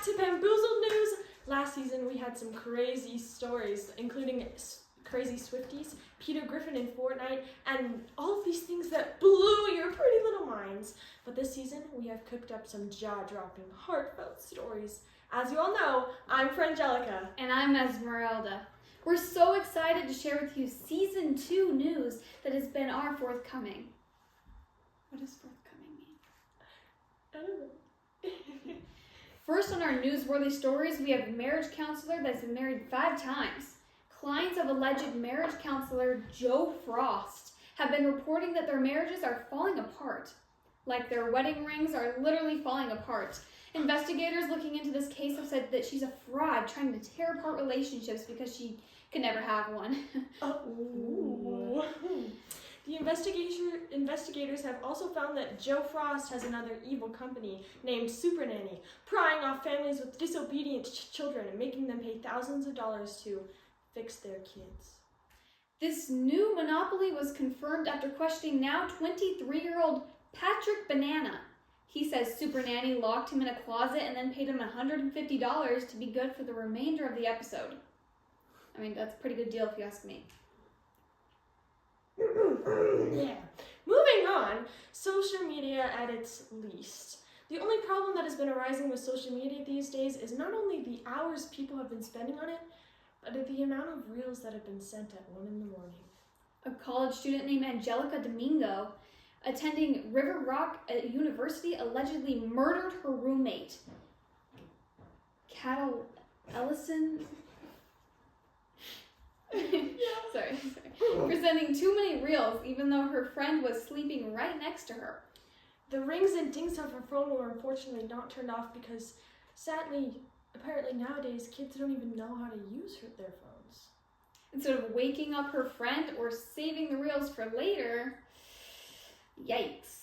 back to Bamboozle news. Last season we had some crazy stories, including crazy Swifties, Peter Griffin in Fortnite, and all of these things that blew your pretty little minds. But this season we have cooked up some jaw-dropping, heartfelt stories. As you all know, I'm Frangelica. And I'm Esmerelda. We're so excited to share with you Season 2 news that has been our forthcoming. What does forthcoming mean? I don't know. First on our newsworthy stories, we have a marriage counselor that's been married 5 times. Clients of alleged marriage counselor Joe Frost have been reporting that their marriages are falling apart. Like their wedding rings are literally falling apart. Investigators looking into this case have said that she's a fraud trying to tear apart relationships because she could never have one. Ooh. The investigators have also found that Joe Frost has another evil company named Super Nanny, prying off families with disobedient children and making them pay thousands of dollars to fix their kids. This new monopoly was confirmed after questioning now 23-year-old Patrick Banana. He says Super Nanny locked him in a closet and then paid him $150 to be good for the remainder of the episode. I mean, that's a pretty good deal if you ask me. Yeah. Moving on, social media at its least. The only problem that has been arising with social media these days is not only the hours people have been spending on it, but the amount of reels that have been sent at 1 a.m. A college student named Angelica Domingo, attending River Rock University, allegedly murdered her roommate, Cattle Ellison. Sorry, for sending too many reels, even though her friend was sleeping right next to her. The rings and dings of her phone were unfortunately not turned off because, sadly, apparently nowadays kids don't even know how to use their phones. Instead of waking up her friend or saving the reels for later, yikes.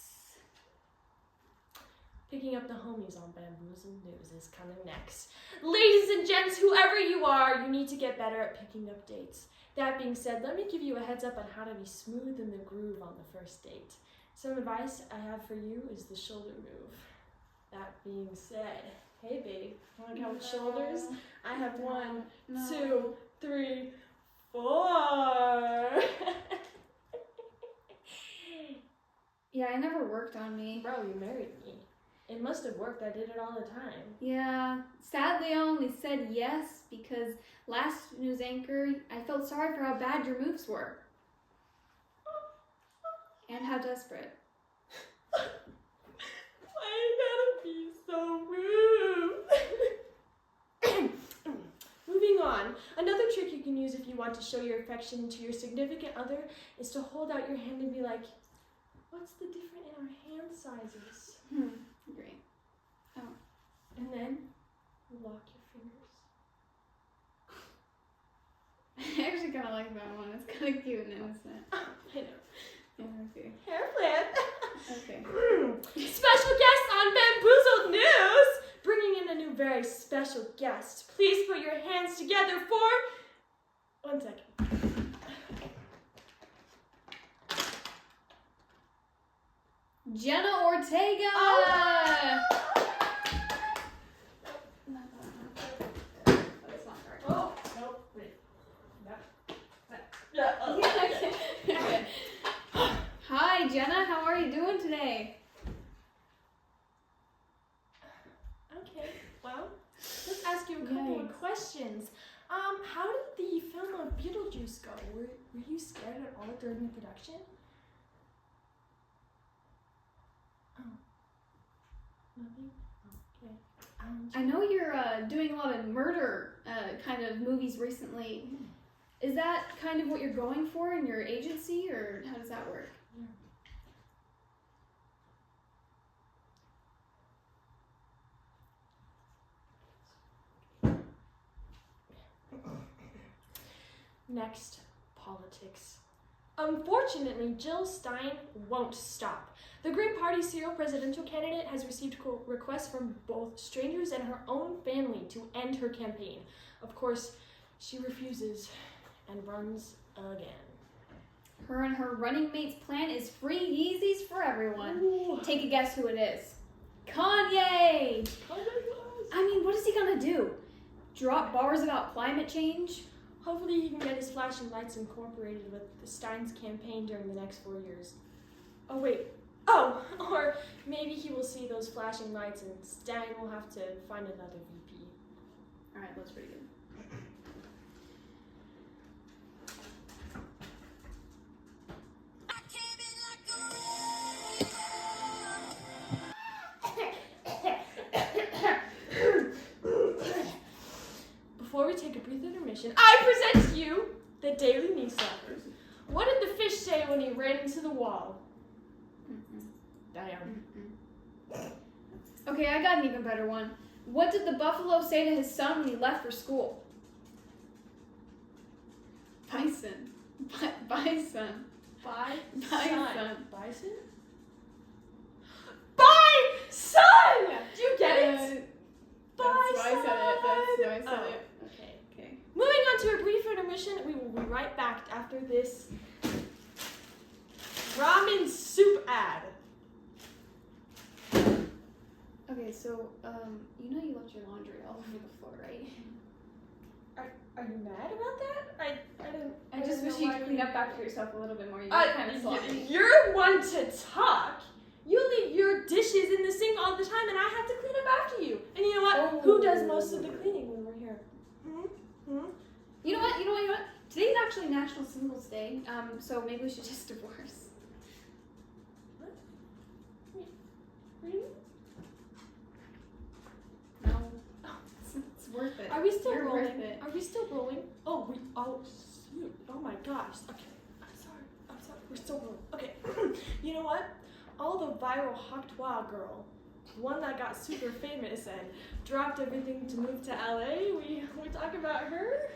Picking up the homies on Bamboozle News is coming next. Ladies and gents, whoever you are, you need to get better at picking up dates. That being said, let me give you a heads up on how to be smooth in the groove on the first date. Some advice I have for you is the shoulder move. That being said, hey babe, wanna count shoulders? I have 1, 2, 3, 4. Yeah, it never worked on me. Bro, you married me. It must have worked. I did it all the time. Yeah, sadly I only said yes because last news anchor, I felt sorry for how bad your moves were. And how desperate. Why you gotta be so rude? Moving on. Another trick you can use if you want to show your affection to your significant other is to hold out your hand and be like, what's the difference in our hand sizes? Great. Oh. And then lock your fingers. I actually kind of like that one. It's kind of cute and innocent. I know. Yeah, okay. Hair flip. Okay. Special guest on Bamboozle News! Bringing in a new very special guest. Please put your hands together for 1 second. Jenna Ortega! Oh. That's not hard. Oh, nope, wait. Hi, Jenna. How are you doing today? Okay, well, let's ask you a couple of questions. How did the film of Beetlejuice go? Were you scared at all during the production? Oh, nothing? Okay. I know you're doing a lot of murder kind of movies recently. Is that kind of what you're going for in your agency, or how does that work? Next, politics. Unfortunately, Jill Stein won't stop. The Green Party serial presidential candidate has received requests from both strangers and her own family to end her campaign. Of course, she refuses and runs again. Her and her running mate's plan is free Yeezys for everyone. Ooh. Take a guess who it is. Kanye! what is he gonna do? Drop bars about climate change? Hopefully he can get his flashing lights incorporated with the Stein's campaign during the next 4 years. Oh, wait. Oh, or maybe he will see those flashing lights and Stein will have to find another VP. Alright, that's pretty good. Before we take a brief intermission, I present to you the Daily Newsletter. What did the fish say when he ran into the wall? Damn. Okay, I got an even better one. What did the buffalo say to his son when he left for school? Bison. Bison. Bison. Bison. Bison? Bison! Do you get it? That's why I said it. That's why I said Oh, it. Okay. Moving on to a brief intermission, we will be right back after this ramen soup ad. Okay, so, you know you left your laundry all over the floor, right? Are you mad about that? I just wish you could clean up after yourself a little bit more. You Uh, get kind of sloppy. You're one to talk. You leave your dishes in the sink all the time, and I have to clean up after you. And you know what? Oh. Who does most of the cleaning when we're here? You know what? Today's actually National Singles Day, so maybe we should just divorce. What? Really? No. It's worth it. Are we still You're rolling? worth it. Are we still rolling? Oh, shoot. Oh my gosh. Okay. I'm sorry. We're still rolling. Okay. You know what? All the viral Hoctois girl, one that got super famous and dropped everything to move to LA. We talk about her.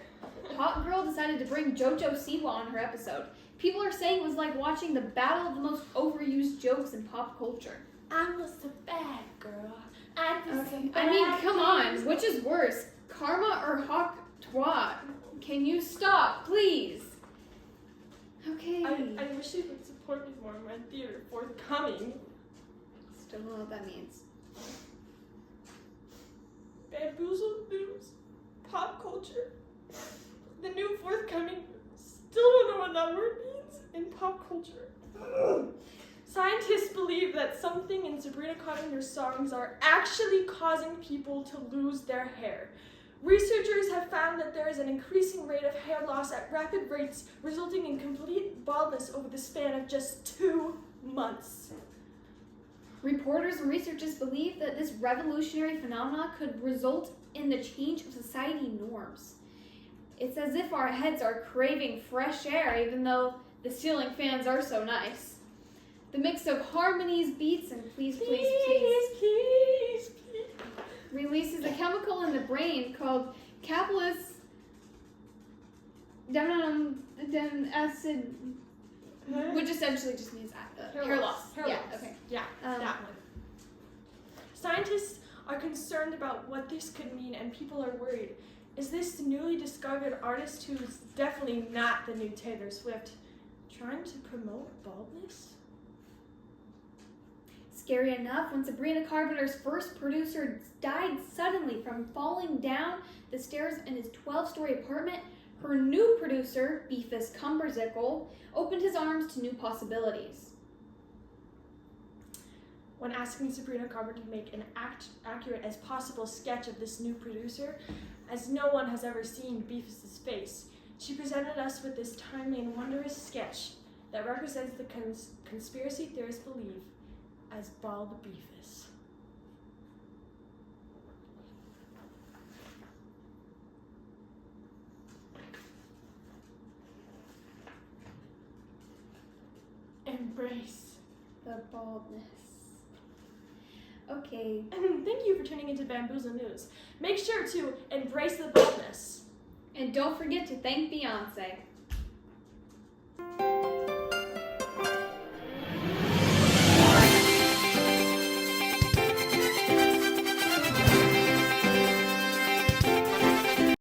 Hot Girl decided to bring JoJo Siwa on her episode. People are saying it was like watching the battle of the most overused jokes in pop culture. I was a bad girl. I Come on. Which is worse, Karma or Hoctois? Can you stop, please? Okay. I wish you would support me more in my theater forthcoming. Still don't know what that means. Bamboozle news, pop culture. The new forthcoming. Still don't know what that word means in pop culture. Scientists believe that something in Sabrina Carpenter's songs are actually causing people to lose their hair. Researchers have found that there is an increasing rate of hair loss at rapid rates, resulting in complete baldness over the span of just 2 months. Reporters and researchers believe that this revolutionary phenomenon could result in the change of society norms. It's as if our heads are craving fresh air, even though the ceiling fans are so nice. The mix of harmonies, beats, and please releases a chemical in the brain called capillus acid, which essentially just means hair loss. Hair Yeah, loss. okay. Yeah, that one. Scientists are concerned about what this could mean, and people are worried. Is this newly discovered artist, who's definitely not the new Taylor Swift, trying to promote baldness? Scary enough, when Sabrina Carpenter's first producer died suddenly from falling down the stairs in his 12-story apartment, her new producer, Beefus Cumberzickle, opened his arms to new possibilities. When asking Sabrina Carpenter to make an accurate as possible sketch of this new producer, as no one has ever seen Beefus's face, she presented us with this timely and wondrous sketch that represents the conspiracy theorists believe as Bald Beefus. Embrace The baldness. Okay. Thank you for tuning into Bamboozle News. Make sure to embrace the baldness. And don't forget to thank Beyonce.